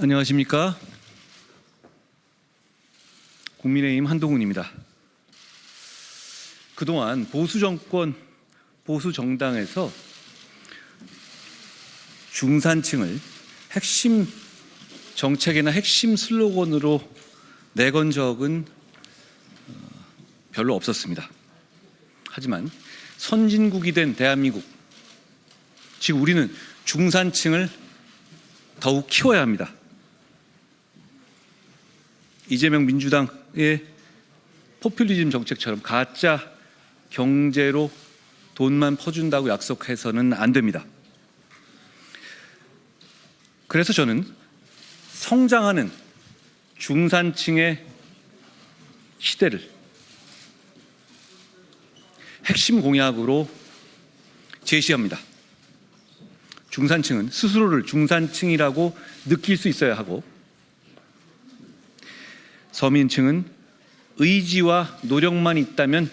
안녕하십니까? 국민의힘 한동훈입니다. 그동안 보수정권, 보수정당에서 중산층을 핵심 정책이나 핵심 슬로건으로 내건 적은 별로 없었습니다. 하지만 선진국이 된 대한민국, 지금 우리는 중산층을 더욱 키워야 합니다. 이재명 민주당의 포퓰리즘 정책처럼 가짜 경제로 돈만 퍼준다고 약속해서는 안 됩니다. 그래서 저는 성장하는 중산층의 시대를 핵심 공약으로 제시합니다. 중산층은 스스로를 중산층이라고 느낄 수 있어야 하고, 서민층은 의지와 노력만 있다면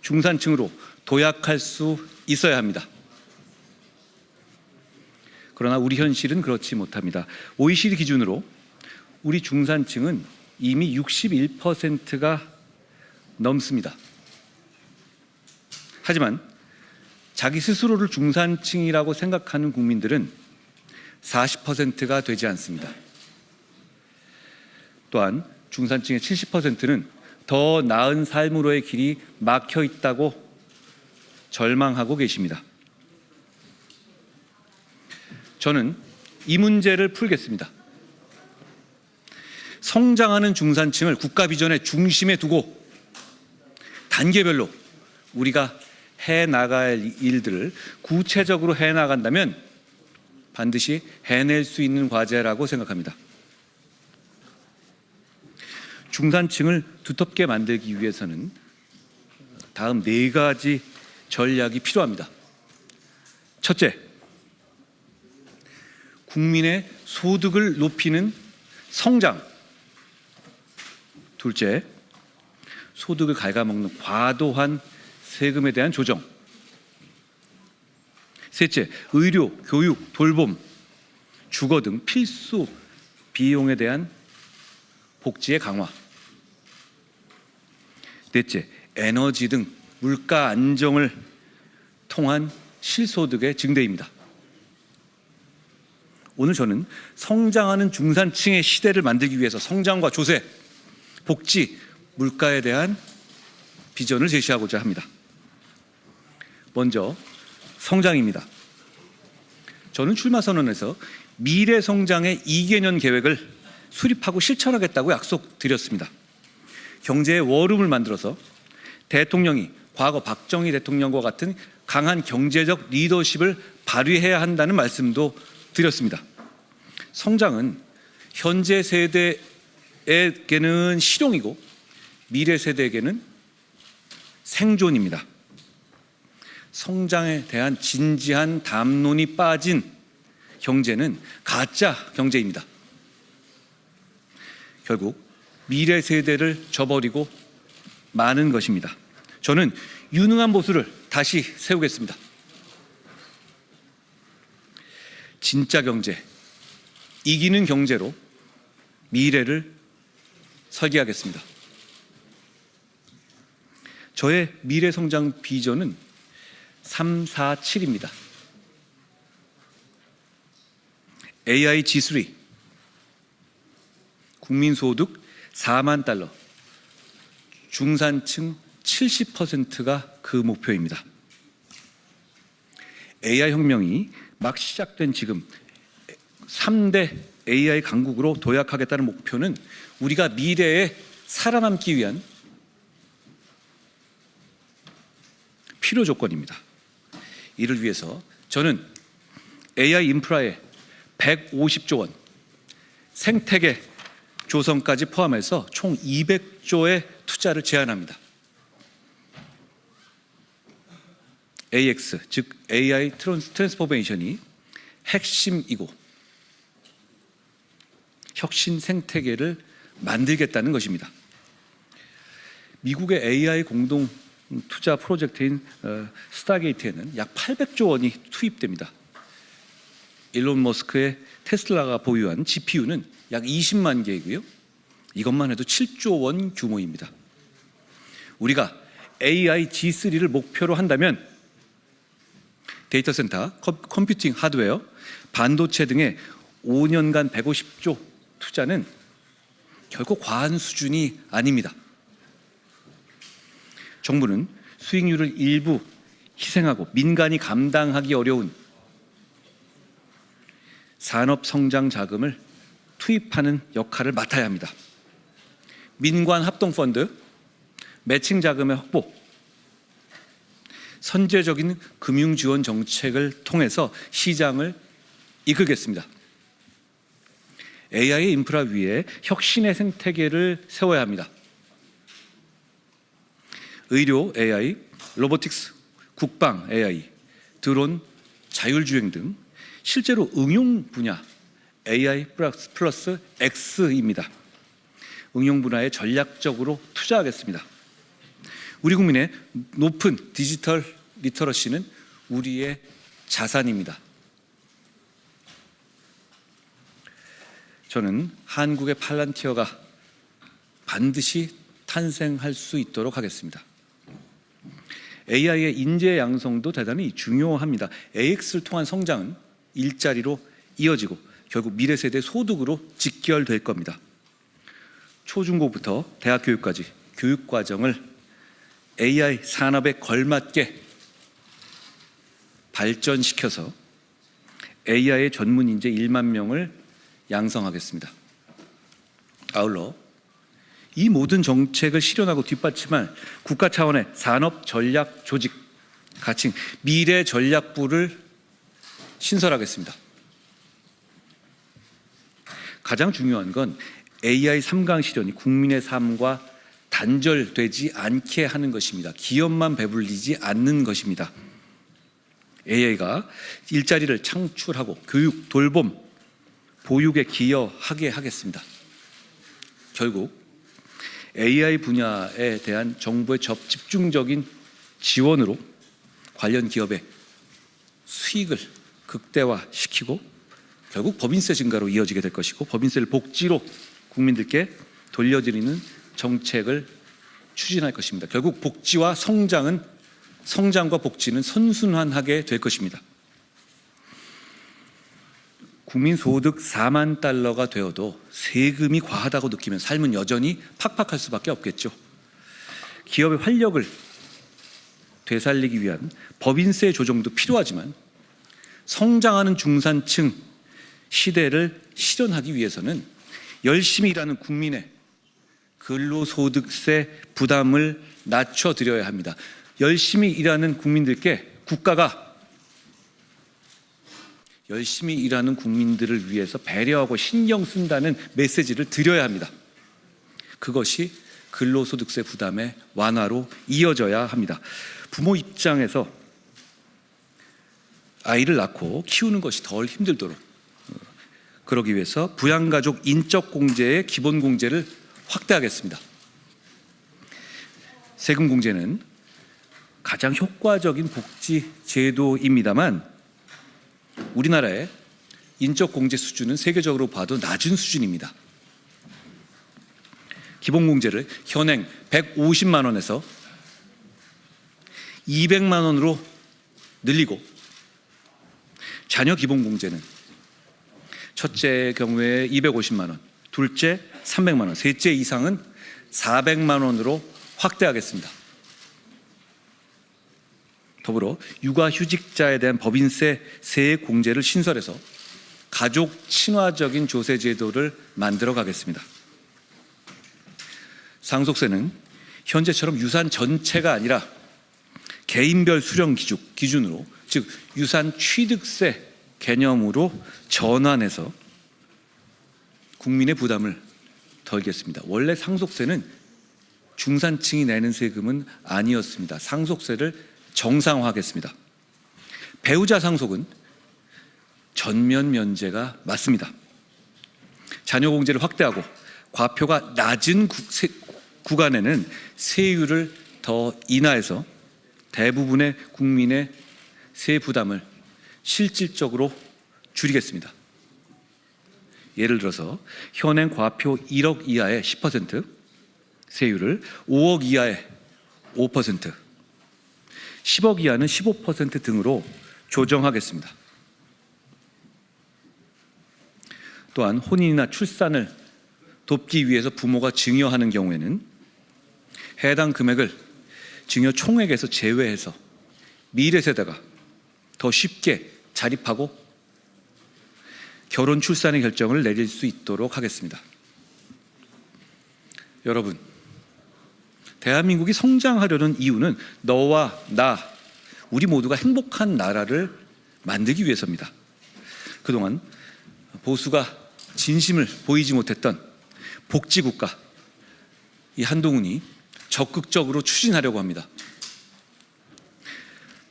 중산층으로 도약할 수 있어야 합니다. 그러나 우리 현실은 그렇지 못합니다. OECD 기준으로 우리 중산층은 이미 61%가 넘습니다. 하지만 자기 스스로를 중산층이라고 생각하는 국민들은 40%가 되지 않습니다. 또한 중산층의 70%는 더 나은 삶으로의 길이 막혀 있다고 절망하고 계십니다. 저는 이 문제를 풀겠습니다. 성장하는 중산층을 국가 비전의 중심에 두고 단계별로 우리가 해나갈 일들을 구체적으로 해나간다면 반드시 해낼 수 있는 과제라고 생각합니다. 중산층을 두텁게 만들기 위해서는 다음 4가지 전략이 필요합니다. 첫째, 국민의 소득을 높이는 성장. 둘째, 소득을 갉아먹는 과도한 세금에 대한 조정. 셋째, 의료, 교육, 돌봄, 주거 등 필수 비용에 대한 복지의 강화. 넷째, 에너지 등 물가 안정을 통한 실소득의 증대입니다. 오늘 저는 성장하는 중산층의 시대를 만들기 위해서 성장과 조세, 복지, 물가에 대한 비전을 제시하고자 합니다. 먼저 성장입니다. 저는 출마 선언에서 미래 성장의 2개년 계획을 수립하고 실천하겠다고 약속드렸습니다. 경제의 워룸을 만들어서 대통령이 과거 박정희 대통령과 같은 강한 경제적 리더십을 발휘해야 한다는 말씀도 드렸습니다. 성장은 현재 세대에게는 실용이고 미래 세대에게는 생존입니다. 성장에 대한 진지한 담론이 빠진 경제는 가짜 경제입니다. 결국 미래 세대를 저버리고 마는 것입니다. 저는 유능한 보수를 다시 세우겠습니다. 진짜 경제, 이기는 경제로 미래를 설계하겠습니다. 저의 미래 성장 비전은 347입니다. AI G3, 국민소득 4만 달러, 중산층 70%가 그 목표입니다. AI 혁명이 막 시작된 지금 3대 AI 강국으로 도약하겠다는 목표는 우리가 미래에 살아남기 위한 필요 조건입니다. 이를 위해서 저는 AI 인프라에 150조 원, 생태계 조성까지 포함해서 총 200조의 투자를 제안합니다. AX, 즉 AI 트랜스포메이션이 핵심이고 혁신 생태계를 만들겠다는 것입니다. 미국의 AI 공동 투자 프로젝트인 스타게이트에는 약 800조 원이 투입됩니다. 일론 머스크의 테슬라가 보유한 GPU는 약 20만 개이고요. 이것만 해도 7조 원 규모입니다. 우리가 AI G3를 목표로 한다면 데이터 센터, 컴퓨팅 하드웨어, 반도체 등의 5년간 150조 투자는 결코 과한 수준이 아닙니다. 정부는 수익률을 일부 희생하고 민간이 감당하기 어려운 산업 성장 자금을 투입하는 역할을 맡아야 합니다. 민관 합동 펀드, 매칭 자금의 확보, 선제적인 금융 지원 정책을 통해서 시장을 이끌겠습니다. AI 인프라 위에 혁신의 생태계를 세워야 합니다. 의료 AI, 로보틱스, 국방 AI, 드론, 자율주행 등 실제로 응용 분야 AI 플러스 X입니다. 응용 분야에 전략적으로 투자하겠습니다. 우리 국민의 높은 디지털 리터러시는 우리의 자산입니다. 저는 한국의 팔란티어가 반드시 탄생할 수 있도록 하겠습니다. AI의 인재 양성도 대단히 중요합니다. AX를 통한 성장은 일자리로 이어지고 결국 미래 세대 소득으로 직결될 겁니다. 초중고부터 대학 교육까지 교육 과정을 AI 산업에 걸맞게 발전시켜서 AI의 전문 인재 1만 명을 양성하겠습니다. 아울러 이 모든 정책을 실현하고 뒷받침할 국가 차원의 산업 전략 조직 가칭 미래 전략부를 신설하겠습니다. 가장 중요한 건 AI 3강 실현이 국민의 삶과 단절되지 않게 하는 것입니다. 기업만 배불리지 않는 것입니다. AI가 일자리를 창출하고 교육, 돌봄, 보육에 기여하게 하겠습니다. 결국 AI 분야에 대한 정부의 집중적인 지원으로 관련 기업의 수익을 극대화시키고 결국 법인세 증가로 이어지게 될 것이고 법인세를 복지로 국민들께 돌려드리는 정책을 추진할 것입니다. 결국 복지와 성장과 복지는 선순환하게 될 것입니다. 국민 소득 4만 달러가 되어도 세금이 과하다고 느끼면 삶은 여전히 팍팍할 수밖에 없겠죠. 기업의 활력을 되살리기 위한 법인세 조정도 필요하지만 성장하는 중산층 시대를 실현하기 위해서는 열심히 일하는 국민의 근로소득세 부담을 낮춰드려야 합니다. 열심히 일하는 국민들께 국가가 열심히 일하는 국민들을 위해서 배려하고 신경 쓴다는 메시지를 드려야 합니다. 그것이 근로소득세 부담의 완화로 이어져야 합니다. 부모 입장에서 아이를 낳고 키우는 것이 덜 힘들도록 그러기 위해서 부양가족 인적공제의 기본공제를 확대하겠습니다. 세금공제는 가장 효과적인 복지 제도입니다만 우리나라의 인적공제 수준은 세계적으로 봐도 낮은 수준입니다. 기본공제를 현행 150만 원에서 200만 원으로 늘리고 자녀 기본공제는 첫째 경우에 250만 원, 둘째 300만 원, 셋째 이상은 400만 원으로 확대하겠습니다. 더불어 육아휴직자에 대한 법인세 세액 공제를 신설해서 가족 친화적인 조세 제도를 만들어 가겠습니다. 상속세는 현재처럼 유산 전체가 아니라 개인별 수령 기준으로 즉 유산 취득세 개념으로 전환해서 국민의 부담을 덜겠습니다. 원래 상속세는 중산층이 내는 세금은 아니었습니다. 상속세를 정상화하겠습니다. 배우자 상속은 전면 면제가 맞습니다. 자녀 공제를 확대하고 과표가 낮은 구간에는 세율을 더 인하해서 대부분의 국민의 세 부담을 실질적으로 줄이겠습니다. 예를 들어서 현행 과표 1억 이하의 10%, 세율을 5억 이하의 5%, 10억 이하는 15% 등으로 조정하겠습니다. 또한 혼인이나 출산을 돕기 위해서 부모가 증여하는 경우에는 해당 금액을 증여 총액에서 제외해서 미래 세대가 더 쉽게 자립하고 결혼 출산의 결정을 내릴 수 있도록 하겠습니다. 여러분, 대한민국이 성장하려는 이유는 너와 나, 우리 모두가 행복한 나라를 만들기 위해서입니다. 그동안 보수가 진심을 보이지 못했던 복지국가, 이 한동훈이 적극적으로 추진하려고 합니다.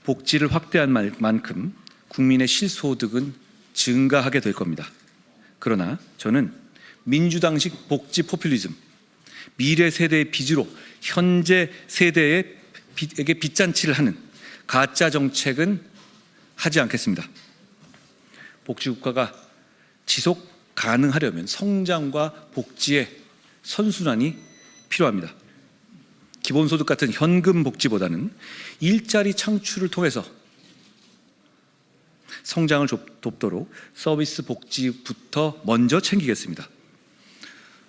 복지를 확대한 만큼 국민의 실소득은 증가하게 될 겁니다. 그러나 저는 민주당식 복지 포퓰리즘, 미래 세대의 빚으로 현재 세대에게 빚잔치를 하는 가짜 정책은 하지 않겠습니다. 복지국가가 지속 가능하려면 성장과 복지의 선순환이 필요합니다. 기본소득 같은 현금 복지보다는 일자리 창출을 통해서 성장을 돕도록 서비스 복지부터 먼저 챙기겠습니다.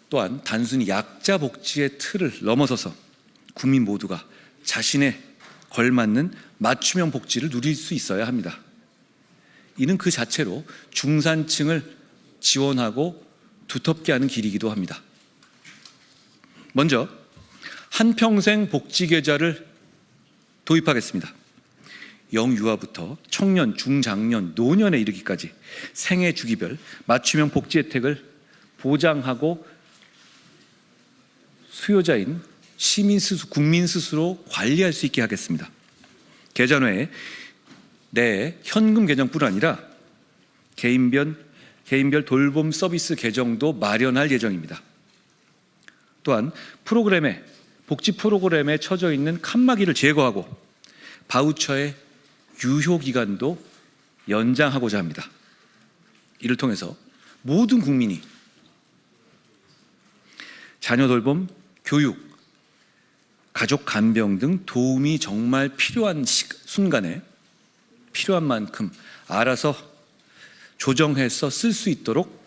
또한 단순히 약자 복지의 틀을 넘어서서 국민 모두가 자신의 걸맞는 맞춤형 복지를 누릴 수 있어야 합니다. 이는 그 자체로 중산층을 지원하고 두텁게 하는 길이기도 합니다. 먼저 한평생 복지계좌를 도입하겠습니다. 영유아부터 청년, 중장년, 노년에 이르기까지 생애 주기별 맞춤형 복지 혜택을 보장하고 수요자인 국민 스스로 관리할 수 있게 하겠습니다. 계좌 내에 현금 계정뿐 아니라 개인별 돌봄 서비스 계정도 마련할 예정입니다. 또한 복지 프로그램에 처져 있는 칸막이를 제거하고 바우처의 유효 기간도 연장하고자 합니다. 이를 통해서 모든 국민이 자녀 돌봄, 교육, 가족 간병 등 도움이 정말 필요한 순간에 필요한 만큼 알아서 조정해서 쓸 수 있도록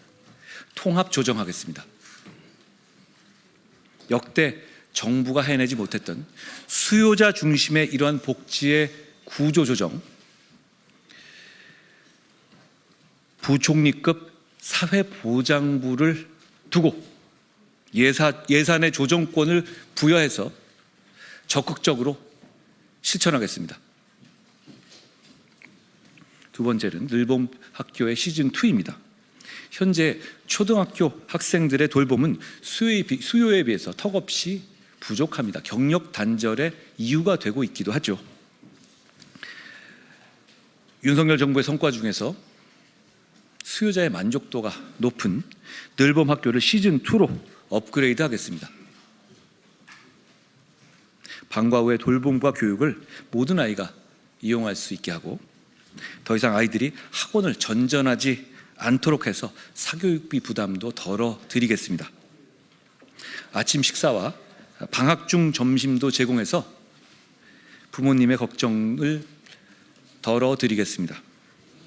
통합 조정하겠습니다. 역대 정부가 해내지 못했던 수요자 중심의 이러한 복지의 구조 조정, 부총리급 사회보장부를 두고 예산의 조정권을 부여해서 적극적으로 실천하겠습니다. 두 번째는 늘봄 학교의 시즌2입니다. 현재 초등학교 학생들의 돌봄은 수요에 비해서 턱없이 부족합니다. 경력 단절의 이유가 되고 있기도 하죠. 윤석열 정부의 성과 중에서 수요자의 만족도가 높은 늘봄 학교를 시즌2로 업그레이드 하겠습니다. 방과 후의 돌봄과 교육을 모든 아이가 이용할 수 있게 하고 더 이상 아이들이 학원을 전전하지 않도록 해서 사교육비 부담도 덜어드리겠습니다. 아침 식사와 방학 중 점심도 제공해서 부모님의 걱정을 덜어드리겠습니다.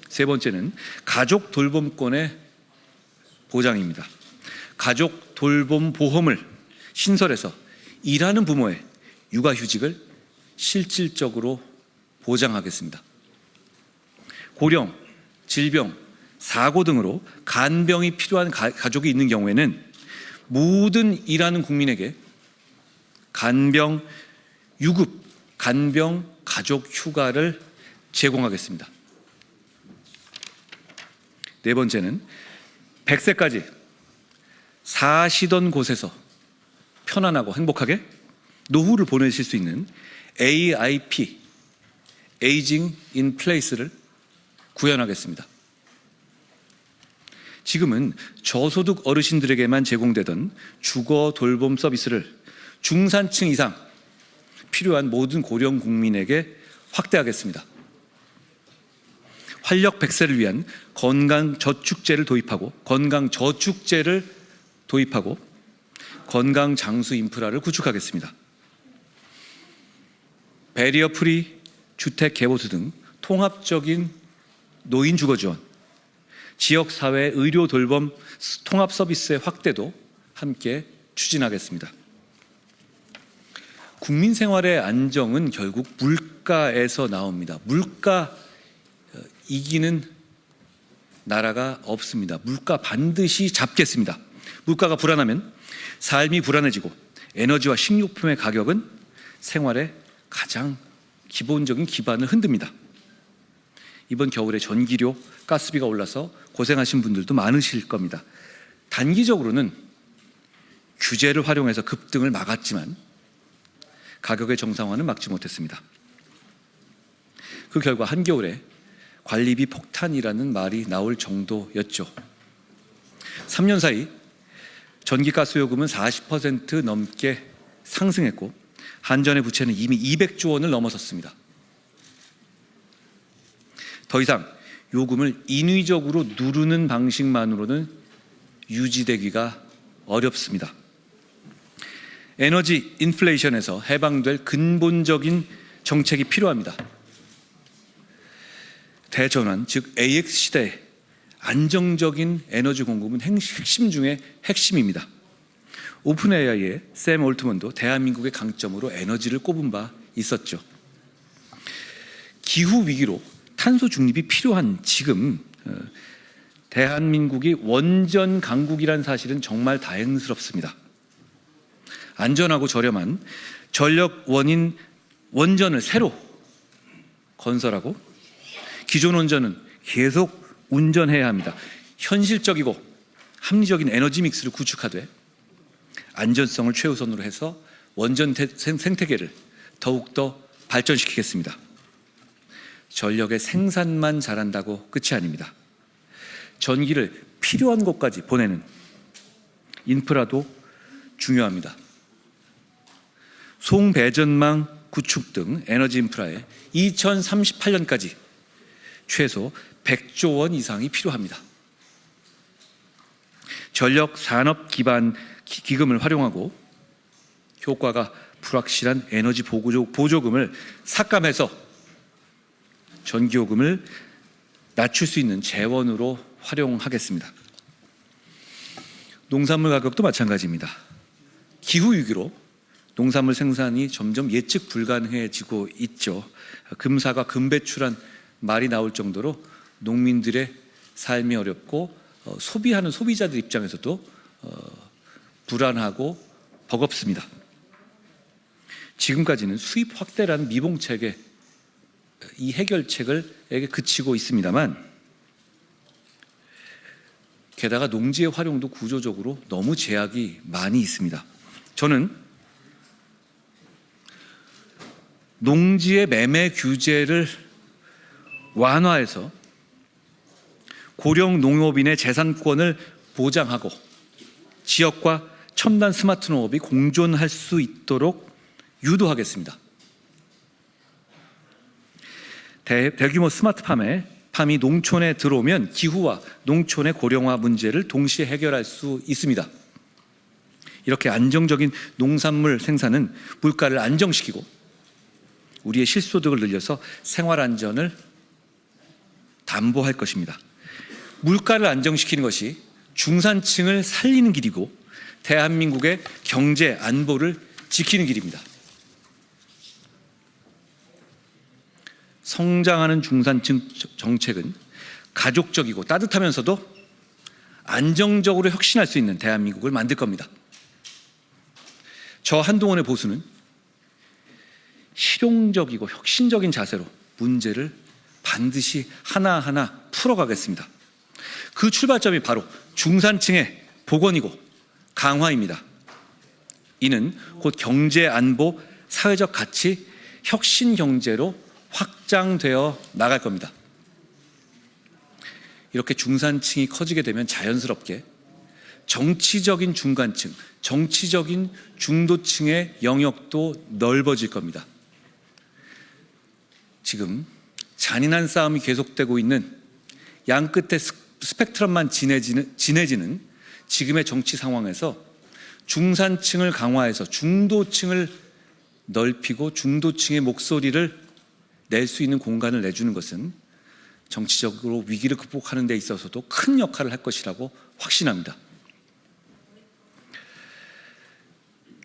세 번째는 가족 돌봄권의 보장입니다. 가족 돌봄 보험을 신설해서 일하는 부모의 육아휴직을 실질적으로 보장하겠습니다. 고령, 질병, 사고 등으로 간병이 필요한 가족이 있는 경우에는 모든 일하는 국민에게 간병 유급, 간병 가족 휴가를 제공하겠습니다. 네 번째는 100세까지 사시던 곳에서 편안하고 행복하게 노후를 보내실 수 있는 AIP, Aging in Place를 구현하겠습니다. 지금은 저소득 어르신들에게만 제공되던 주거 돌봄 서비스를 중산층 이상 필요한 모든 고령 국민에게 확대하겠습니다. 활력 백세를 위한 건강저축제를 도입하고 건강장수 인프라를 구축하겠습니다. 배리어 프리 주택 개보수 등 통합적인 노인 주거 지원, 지역사회 의료 돌봄 통합 서비스의 확대도 함께 추진하겠습니다. 국민 생활의 안정은 결국 물가에서 나옵니다. 물가 이기는 나라가 없습니다. 물가 반드시 잡겠습니다. 물가가 불안하면 삶이 불안해지고 에너지와 식료품의 가격은 생활의 가장 기본적인 기반을 흔듭니다. 이번 겨울에 전기료, 가스비가 올라서 고생하신 분들도 많으실 겁니다. 단기적으로는 규제를 활용해서 급등을 막았지만 가격의 정상화는 막지 못했습니다. 그 결과 한겨울에 관리비 폭탄이라는 말이 나올 정도였죠. 3년 사이 전기가스 요금은 40% 넘게 상승했고 한전의 부채는 이미 200조 원을 넘어섰습니다. 더 이상 요금을 인위적으로 누르는 방식만으로는 유지되기가 어렵습니다. 에너지 인플레이션에서 해방될 근본적인 정책이 필요합니다. 대전환, 즉 AX 시대의 안정적인 에너지 공급은 핵심 중에 핵심입니다. 오픈 AI의 샘 올트먼도 대한민국의 강점으로 에너지를 꼽은 바 있었죠. 기후 위기로 탄소 중립이 필요한 지금 대한민국이 원전 강국이란 사실은 정말 다행스럽습니다. 안전하고 저렴한 전력 원인 원전을 새로 건설하고 기존 원전은 계속 운전해야 합니다. 현실적이고 합리적인 에너지 믹스를 구축하되 안전성을 최우선으로 해서 원전 생태계를 더욱더 발전시키겠습니다. 전력의 생산만 잘한다고 끝이 아닙니다. 전기를 필요한 곳까지 보내는 인프라도 중요합니다. 송배전망 구축 등 에너지 인프라에 2038년까지 최소 100조 원 이상이 필요합니다. 전력 산업 기반 기금을 활용하고 효과가 불확실한 에너지 보조금을 삭감해서 전기요금을 낮출 수 있는 재원으로 활용하겠습니다. 농산물 가격도 마찬가지입니다. 기후위기로 농산물 생산이 점점 예측 불가능해지고 있죠. 금사가 금배추란 말이 나올 정도로 농민들의 삶이 어렵고 소비하는 소비자들 입장에서도 불안하고 버겁습니다. 지금까지는 수입 확대라는 미봉책에 이 해결책에게 그치고 있습니다만 게다가 농지의 활용도 구조적으로 너무 제약이 많이 있습니다. 저는 농지의 매매 규제를 완화해서 고령 농업인의 재산권을 보장하고 지역과 첨단 스마트 농업이 공존할 수 있도록 유도하겠습니다. 대규모 스마트팜이 농촌에 들어오면 기후와 농촌의 고령화 문제를 동시에 해결할 수 있습니다. 이렇게 안정적인 농산물 생산은 물가를 안정시키고 우리의 실소득을 늘려서 생활 안전을 담보할 것입니다. 물가를 안정시키는 것이 중산층을 살리는 길이고 대한민국의 경제 안보를 지키는 길입니다. 성장하는 중산층 정책은 가족적이고 따뜻하면서도 안정적으로 혁신할 수 있는 대한민국을 만들 겁니다. 저 한동훈의 보수는 실용적이고 혁신적인 자세로 문제를 반드시 하나하나 풀어가겠습니다. 그 출발점이 바로 중산층의 복원이고 강화입니다. 이는 곧 경제 안보, 사회적 가치, 혁신 경제로 확장되어 나갈 겁니다. 이렇게 중산층이 커지게 되면 자연스럽게 정치적인 중간층, 정치적인 중도층의 영역도 넓어질 겁니다. 지금 잔인한 싸움이 계속되고 있는 양 끝에 스펙트럼만 진해지는 지금의 정치 상황에서 중산층을 강화해서 중도층을 넓히고 중도층의 목소리를 낼 수 있는 공간을 내주는 것은 정치적으로 위기를 극복하는 데 있어서도 큰 역할을 할 것이라고 확신합니다.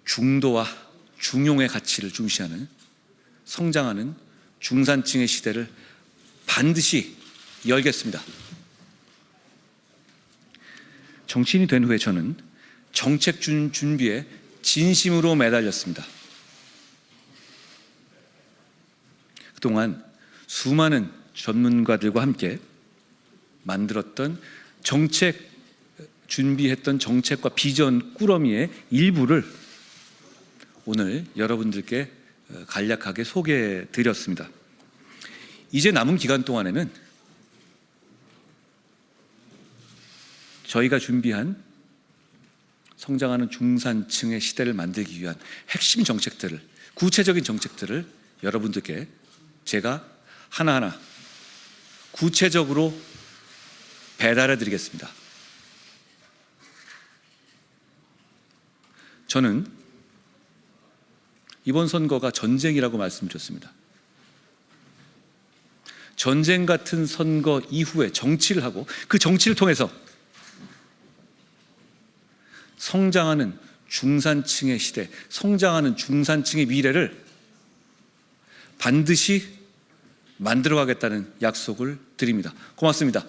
중도와 중용의 가치를 중시하는 성장하는 중산층의 시대를 반드시 열겠습니다. 정치인이 된 후에 저는 정책 준비에 진심으로 매달렸습니다. 그동안 수많은 전문가들과 함께 만들었던 준비했던 정책과 비전 꾸러미의 일부를 오늘 여러분들께 간략하게 소개해 드렸습니다. 이제 남은 기간 동안에는 저희가 준비한 성장하는 중산층의 시대를 만들기 위한 핵심 정책들을, 구체적인 정책들을 여러분들께 제가 하나하나 구체적으로 배달해 드리겠습니다. 저는 이번 선거가 전쟁이라고 말씀드렸습니다. 전쟁 같은 선거 이후에 정치를 하고 그 정치를 통해서 성장하는 중산층의 시대, 성장하는 중산층의 미래를 반드시 만들어가겠다는 약속을 드립니다. 고맙습니다.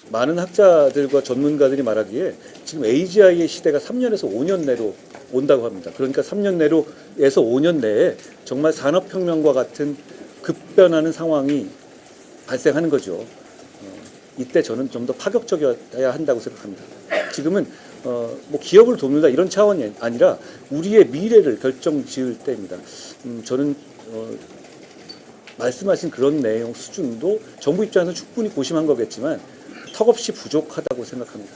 많은 학자들과 전문가들이 말하기에 지금 AGI의 시대가 3년에서 5년 내로 온다고 합니다. 그러니까 3년 내로에서 5년 내에 정말 산업혁명과 같은 급변하는 상황이 발생하는 거죠. 이때 저는 좀 더 파격적이어야 한다고 생각합니다. 지금은 뭐 기업을 돕는다 이런 차원이 아니라 우리의 미래를 결정지을 때입니다. 저는 말씀하신 그런 내용 수준도 정부 입장에서 충분히 고심한 거겠지만 턱없이 부족하다고 생각합니다.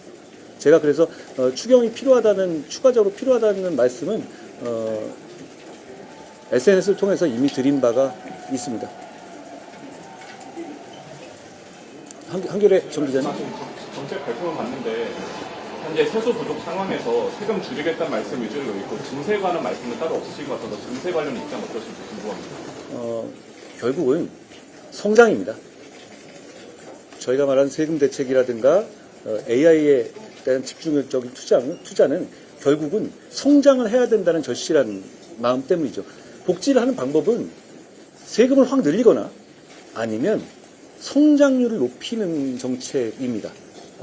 제가 그래서 추경이 추가적으로 필요하다는 말씀은 SNS를 통해서 이미 드린 바가 있습니다. 한겨레 정 기자님. 정책 발표를 봤는데 현재 세수 부족 상황에서 세금 줄이겠다는 말씀 위주로 있고 증세 관한 말씀은 따로 없으신 것 같아서 증세 관련 입장 어떠신지 궁금합니다. 결국은 성장입니다. 저희가 말하는 세금 대책이라든가 AI에 대한 집중적인 투자는 결국은 성장을 해야 된다는 절실한 마음 때문이죠. 복지를 하는 방법은 세금을 확 늘리거나 아니면 성장률을 높이는 정책입니다.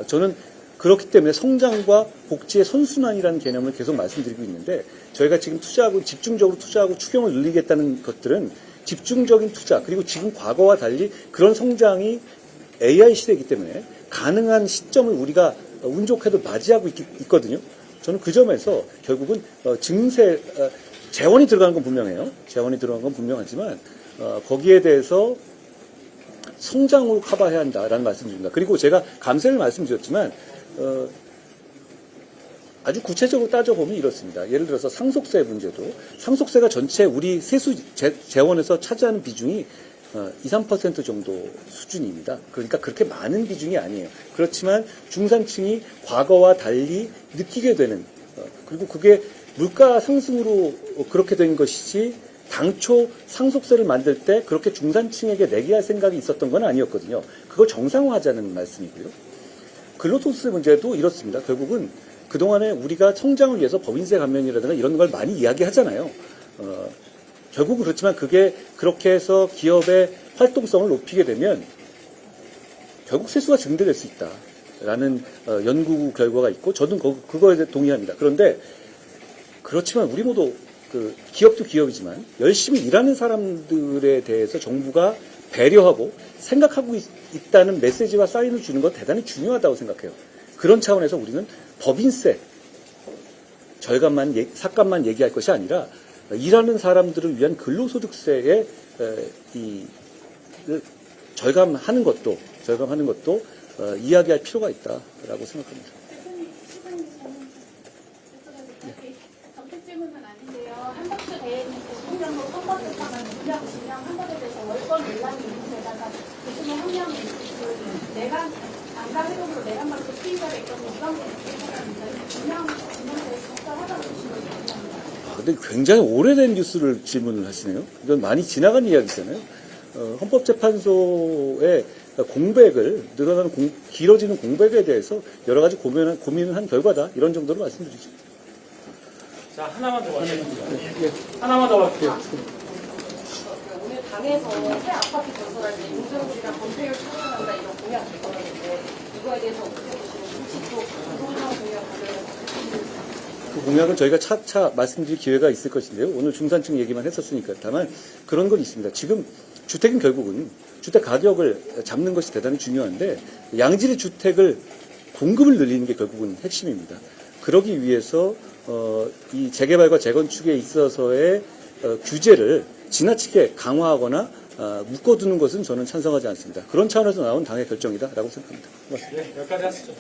저는 그렇기 때문에 성장과 복지의 선순환이라는 개념을 계속 말씀드리고 있는데 저희가 지금 집중적으로 투자하고 추경을 늘리겠다는 것들은 집중적인 투자 그리고 지금 과거와 달리 그런 성장이 AI 시대이기 때문에 가능한 시점을 우리가 운 좋게도 맞이하고 있거든요. 저는 그 점에서 결국은 재원이 들어가는 건 분명해요. 재원이 들어가는 건 분명하지만 거기에 대해서 성장으로 커버해야 한다라는 말씀드립니다. 그리고 제가 감세를 말씀드렸지만 아주 구체적으로 따져보면 이렇습니다. 예를 들어서 상속세 문제도 상속세가 전체 우리 세수 재원에서 차지하는 비중이 2~3% 정도 수준입니다. 그러니까 그렇게 많은 비중이 아니에요. 그렇지만 중산층이 과거와 달리 느끼게 되는 그리고 그게 물가 상승으로 그렇게 된 것이지 당초 상속세를 만들 때 그렇게 중산층에게 내게 할 생각이 있었던 건 아니었거든요. 그걸 정상화하자는 말씀이고요. 근로소득세 문제도 이렇습니다. 결국은 그동안에 우리가 성장을 위해서 법인세 감면이라든가 이런 걸 많이 이야기하잖아요. 결국은 그렇지만 그게 그렇게 해서 기업의 활동성을 높이게 되면 결국 세수가 증대될 수 있다라는 연구 결과가 있고 저도 그거에 대해 동의합니다. 그런데 그렇지만 우리 모두 기업도 기업이지만 열심히 일하는 사람들에 대해서 정부가 배려하고 생각하고 있다는 메시지와 사인을 주는 건 대단히 중요하다고 생각해요. 그런 차원에서 우리는 법인세 삭감만 얘기할 것이 아니라 일하는 사람들을 위한 근로소득세의 절감하는 것도 이야기할 필요가 있다라고 생각합니다. 정책 질문은 아닌데요. 한덕수 대행님께서 통장로 선거특강을 전략 진행한 것에 대해서 월권 논란이 있는 데다가 그중에 한 명이 그 내각 안가 회동으로 내각만으로 피의자가 있던 이광재 대표입니다. 분명 진행돼서 적절하다고 보시면 됩니다. 근데 굉장히 오래된 뉴스를 질문을 하시네요. 이건 많이 지나간 이야기잖아요. 헌법재판소의 공백을 늘어나는 길어지는 공백에 대해서 여러 가지 고민을 한 결과다 이런 정도로 말씀드리죠. 자, 하나만 더 할게요. 하나만 더 할게요. 오늘 당에서 새 아파트 건설할 때 용적률이랑 건폐율 차단한다 이런 공약 있었는데 이거에 대해서 어떻게 보시는지 혹시 또 부동산 공약 관련해서 그 공약은 저희가 차차 말씀드릴 기회가 있을 것인데요. 오늘 중산층 얘기만 했었으니까. 다만 그런 건 있습니다. 지금 주택은 결국은 주택 가격을 잡는 것이 대단히 중요한데 양질의 주택을 공급을 늘리는 게 결국은 핵심입니다. 그러기 위해서 이 재개발과 재건축에 있어서의 규제를 지나치게 강화하거나 묶어두는 것은 저는 찬성하지 않습니다. 그런 차원에서 나온 당의 결정이다라고 생각합니다. 고맙습니다. 네, 여기까지 하시죠.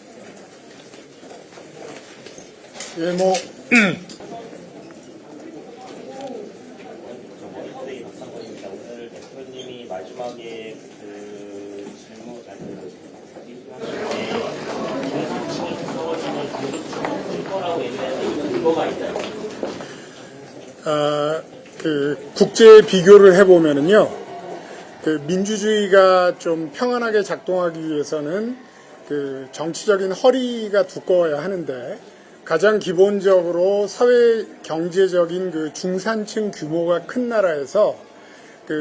예, 오늘 대표님이 마지막에 그 질문 중산층이 무서워지는 중도층이 될 거라고 얘기하는 근거가 있나요? 국제 비교를 해보면은요, 민주주의가 좀 평안하게 작동하기 위해서는 정치적인 허리가 두꺼워야 하는데, 가장 기본적으로 사회 경제적인 중산층 규모가 큰 나라에서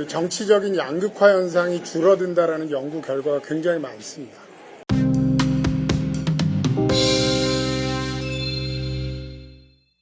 정치적인 양극화 현상이 줄어든다라는 연구 결과가 굉장히 많습니다.